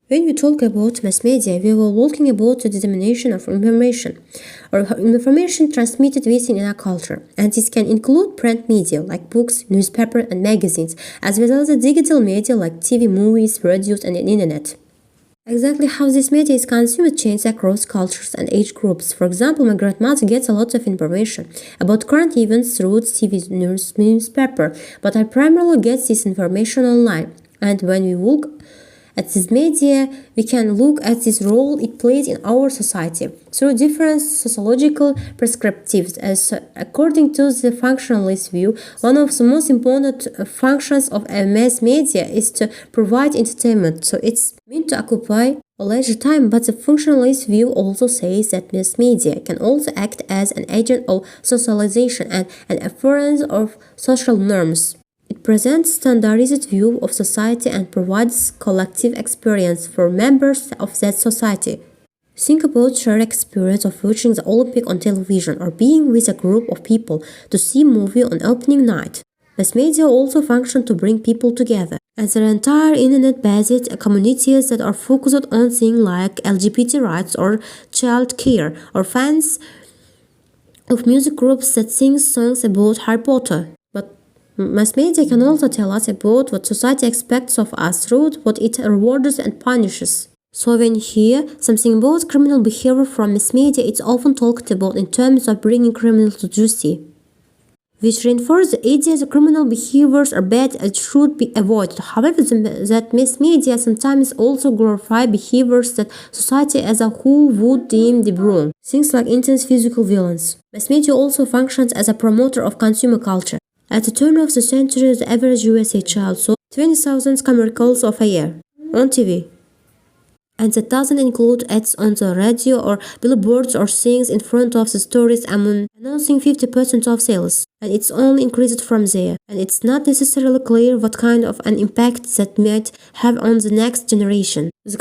When we talk about mass media, we will talking about the dissemination of information or information transmitted within a culture. And this can include print media like books, newspaper, and magazines, as well as the digital media like TV, movies, radios, and the internet. Exactly how this media is consumed changes across cultures and age groups. For example, my grandmother gets a lot of information about current events through TV newspaper, but I primarily get this information online. And when we look at this media, we can look at this role it plays in our society through different sociological perspectives. As according to the functionalist view, one of the most important functions of a mass media is to provide entertainment. So it's meant to occupy a leisure time, but the functionalist view also says that mass media can also act as an agent of socialization and an afference of social norms. It presents standardized view of society and provides collective experience for members of that society. Think about shared experience of watching the Olympic on television or being with a group of people to see a movie on opening night. Mass media also function to bring people together. And there are entire internet-based communities that are focused on things like LGBT rights or child care, or fans of music groups that sing songs about Harry Potter. But mass media can also tell us about what society expects of us through what it rewards and punishes. So when you hear something about criminal behavior from mass media, it's often talked about in terms of bringing criminals to justice, which reinforces the idea that criminal behaviors are bad and should be avoided. However, that mass media sometimes also glorify behaviors that society as a whole would deem wrong. Things like intense physical violence. Mass media also functions as a promoter of consumer culture. At the turn of the century, the average USA child saw 20,000 commercials of a year on TV. And that doesn't include ads on the radio or billboards or things in front of the stores announcing 50% of sales. And it's only increased from there. And it's not necessarily clear what kind of an impact that might have on the next generation. The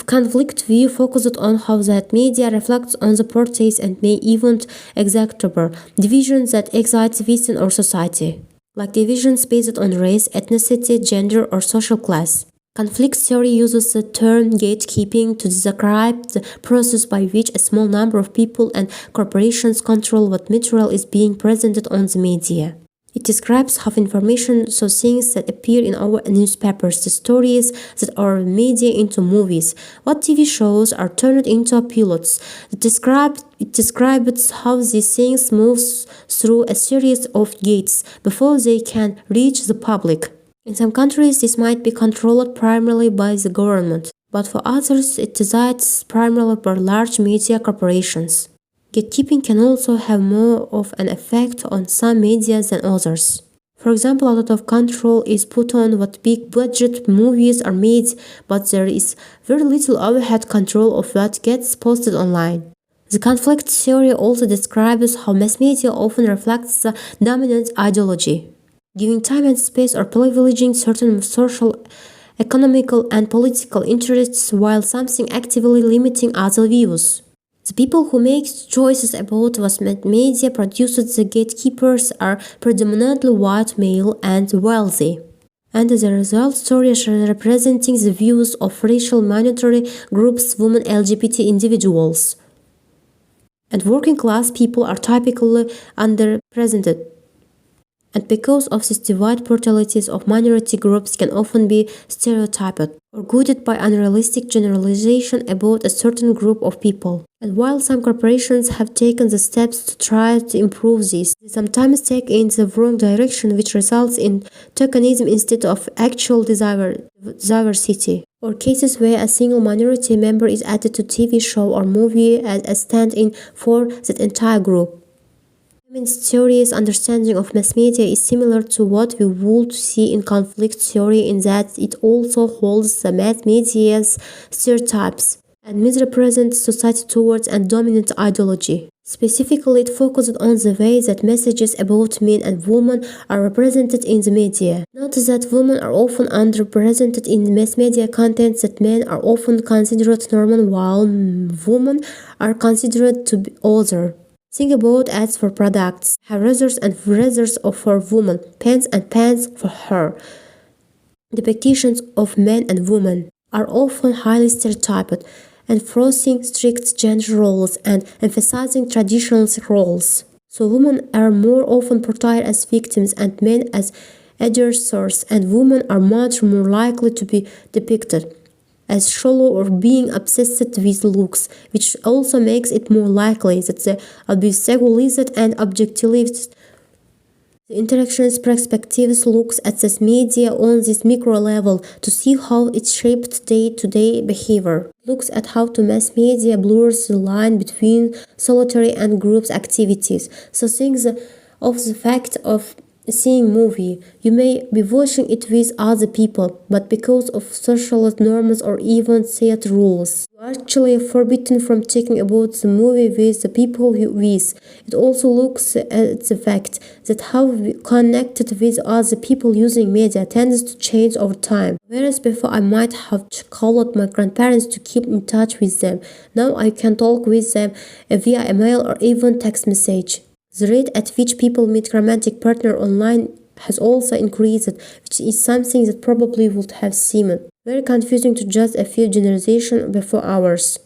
conflict view focused on how that media reflects on the parties and may even exacerbate divisions that exist within our society, like divisions based on race, ethnicity, gender, or social class. Conflict theory uses the term gatekeeping to describe the process by which a small number of people and corporations control what material is being presented on the media. It describes how information, so things that appear in our newspapers, the stories that are made into movies, what TV shows are turned into pilots. It describes how these things move through a series of gates before they can reach the public. In some countries, this might be controlled primarily by the government, but for others, it resides primarily by large media corporations. Gatekeeping can also have more of an effect on some media than others. For example, a lot of control is put on what big-budget movies are made, but there is very little overhead control of what gets posted online. The conflict theory also describes how mass media often reflects the dominant ideology, giving time and space or privileging certain social, economical, and political interests while something actively limiting other views. The people who make choices about what media produces, the gatekeepers, are predominantly white, male, and wealthy. And as a result, stories representing the views of racial minority groups, women, LGBT individuals, and working class people are typically underrepresented. And because of this divide, brutalities of minority groups can often be stereotyped or goaded by unrealistic generalization about a certain group of people. And while some corporations have taken the steps to try to improve this, they sometimes take in the wrong direction, which results in tokenism instead of actual diversity, or cases where a single minority member is added to TV show or movie as a stand-in for that entire group. Feminist theory's understanding of mass media is similar to what we would see in conflict theory in that it also holds the mass media's stereotypes and misrepresents society towards a dominant ideology. Specifically, it focused on the way that messages about men and women are represented in the media. Note that women are often underrepresented in mass media content, that men are often considered normal while women are considered to be other. Think about ads for products, hair razors and razors for women, pens and pens for her, depictions of men and women, are often highly stereotyped, enforcing strict gender roles and emphasizing traditional roles. So women are more often portrayed as victims and men as aggressors, and women are much more likely to be depicted as shallow or being obsessed with looks, which also makes it more likely that they will be sexualized and objectivized. The interactions perspectives looks at this media on this micro level to see how it shaped day-to-day behavior. Looks at how to mass media blurs the line between solitary and groups activities. So think of the fact of seeing movie. You may be watching it with other people, but because of social norms or even set rules, you are actually forbidden from talking about the movie with the people you with. It also looks at the fact that how we connected with other people using media tends to change over time. Whereas before I might have called my grandparents to keep in touch with them, now I can talk with them via email or even text message. The rate at which people meet romantic partner online has also increased, which is something that probably would have seemed very confusing to just a few generations before ours.